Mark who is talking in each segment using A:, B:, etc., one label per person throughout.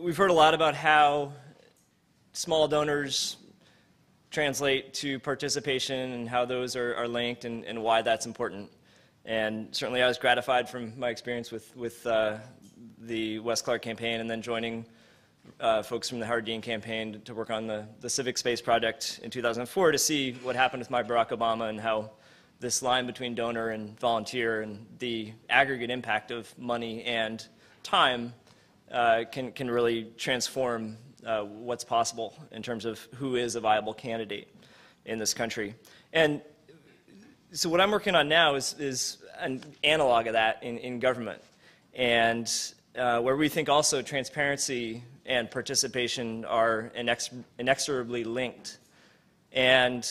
A: we've heard a lot about how small donors translate to participation and how those are linked and why that's important. And certainly I was gratified from my experience with the Wes Clark campaign and then joining folks from the Howard Dean campaign to work on the Civic Space Project in 2004 to see what happened with my Barack Obama and how this line between donor and volunteer and the aggregate impact of money and time can really transform what's possible in terms of who is a viable candidate in this country. And so what I'm working on now is an analog of that in government, and where we think also transparency and participation are inexorably linked. And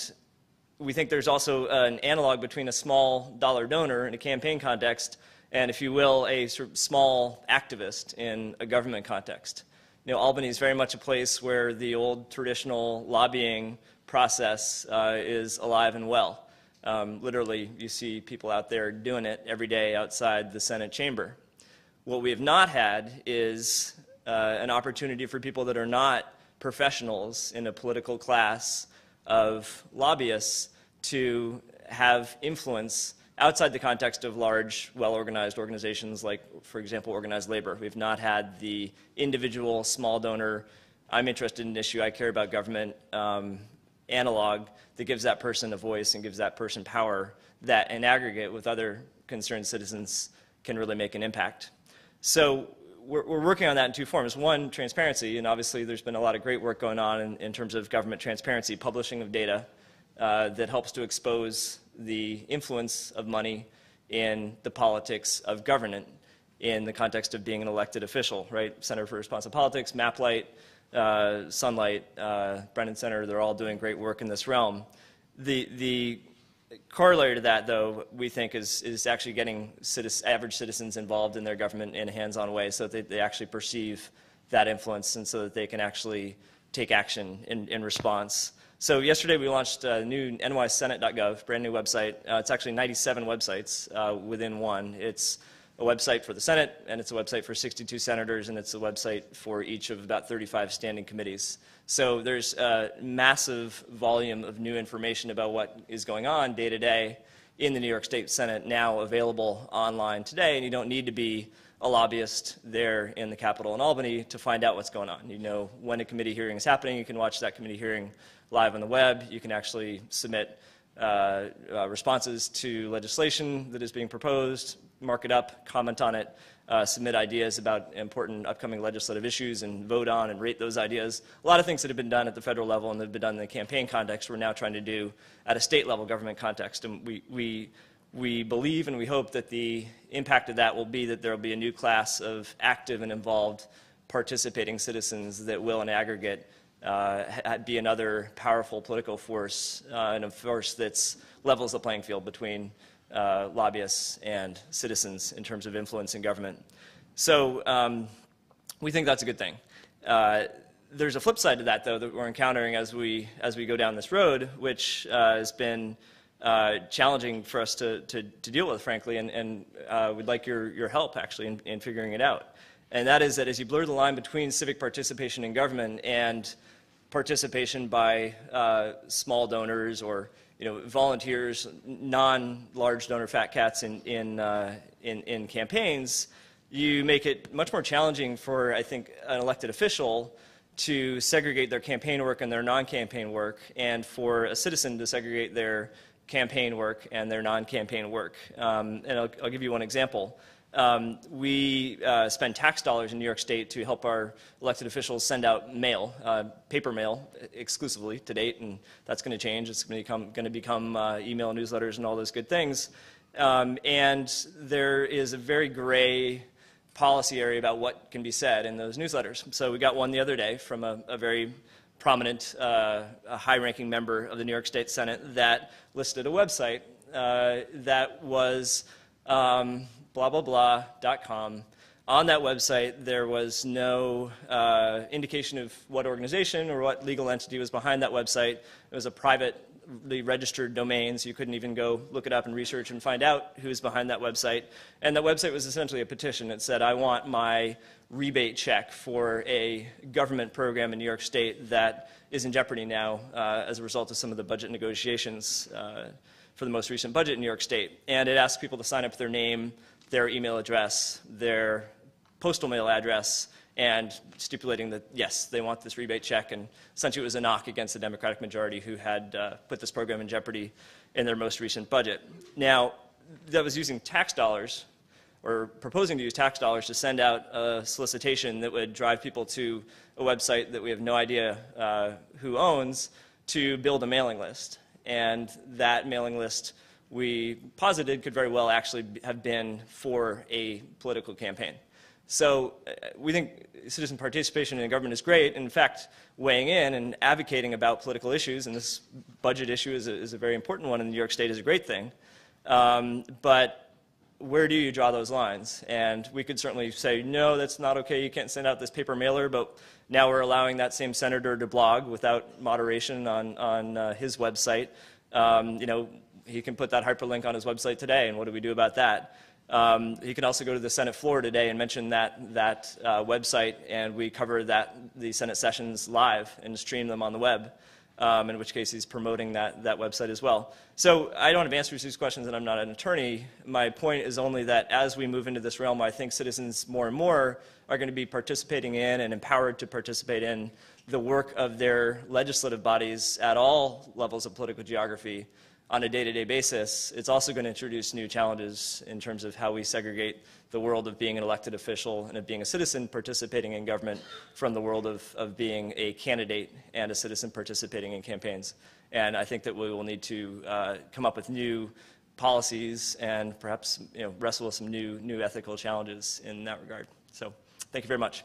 A: we think there's also an analog between a small dollar donor in a campaign context and, if you will, a sort of small activist in a government context. You know, Albany is very much a place where the old traditional lobbying process is alive and well. Literally, you see people out there doing it every day outside the Senate chamber. What we have not had is an opportunity for people that are not professionals in a political class of lobbyists to have influence outside the context of large, well-organized organizations like, for example, organized labor. We've not had the individual small donor, I'm interested in an issue, I care about government, analog that gives that person a voice and gives that person power that in aggregate with other concerned citizens can really make an impact. So we're working on that in two forms. One, transparency, and obviously there's been a lot of great work going on in terms of government transparency, publishing of data that helps to expose the influence of money in the politics of government in the context of being an elected official, right? Center for Responsive Politics, MapLight, Sunlight, Brennan Center, they're all doing great work in this realm. The corollary to that, though, we think is actually getting average citizens involved in their government in a hands-on way so that they actually perceive that influence and so that they can actually take action in response. So yesterday we launched a new nysenate.gov, brand new website. It's actually 97 websites within one. It's a website for the Senate, and it's a website for 62 senators, and it's a website for each of about 35 standing committees. So there's a massive volume of new information about what is going on day to day in the New York State Senate now available online today, and you don't need to be a lobbyist there in the Capitol in Albany to find out what's going on. You know when a committee hearing is happening, you can watch that committee hearing live on the web, you can actually submit responses to legislation that is being proposed, mark it up, comment on it, submit ideas about important upcoming legislative issues and vote on and rate those ideas. A lot of things that have been done at the federal level and that have been done in the campaign context we're now trying to do at a state level government context. And we believe and we hope that the impact of that will be that there will be a new class of active and involved participating citizens that will in aggregate be another powerful political force and a force that levels the playing field between lobbyists and citizens in terms of influence in government. So we think that's a good thing. There's a flip side to that, though, that we're encountering as we go down this road, which has been challenging for us to deal with, frankly, and we'd like your help, actually, in figuring it out. And that is that as you blur the line between civic participation in government and participation by small donors or volunteers, non-large donor fat cats in campaigns, you make it much more challenging for, I think, an elected official to segregate their campaign work and their non-campaign work, and for a citizen to segregate their campaign work and their non-campaign work. And I'll give you one example. We spend tax dollars in New York State to help our elected officials send out mail, paper mail exclusively to date, and that's going to change. It's going to become email newsletters and all those good things. And there is a very gray policy area about what can be said in those newsletters. So we got one the other day from a very prominent, a high-ranking member of the New York State Senate that listed a website that was blah-blah-blah.com. On that website, there was no indication of what organization or what legal entity was behind that website. It was a private the registered domains. You couldn't even go look it up and research and find out who's behind that website. And that website was essentially a petition. It said, I want my rebate check for a government program in New York State that is in jeopardy now as a result of some of the budget negotiations for the most recent budget in New York State. And it asked people to sign up their name, their email address, their postal mail address, and stipulating that, yes, they want this rebate check. And essentially it was a knock against the Democratic majority who had put this program in jeopardy in their most recent budget. Now, that was using tax dollars, or proposing to use tax dollars to send out a solicitation that would drive people to a website that we have no idea who owns to build a mailing list. And that mailing list, we posited, could very well actually have been for a political campaign. So we think citizen participation in government is great. In fact, weighing in and advocating about political issues, and this budget issue is a very important one in New York State, is a great thing. But where do you draw those lines? And we could certainly say, no, that's not okay, you can't send out this paper mailer, but now we're allowing that same senator to blog without moderation on his website. You know, he can put that hyperlink on his website today, and what do we do about that? He can also go to the Senate floor today and mention that website, and we cover the Senate sessions live and stream them on the web, in which case he's promoting that website as well. So I don't have answers to these questions, and I'm not an attorney. My point is only that as we move into this realm, I think citizens more and more are going to be participating in and empowered to participate in the work of their legislative bodies at all levels of political geography on a day-to-day basis. It's also going to introduce new challenges in terms of how we segregate the world of being an elected official and of being a citizen participating in government from the world of being a candidate and a citizen participating in campaigns. And I think that we will need to come up with new policies and perhaps wrestle with some new ethical challenges in that regard. So thank you very much.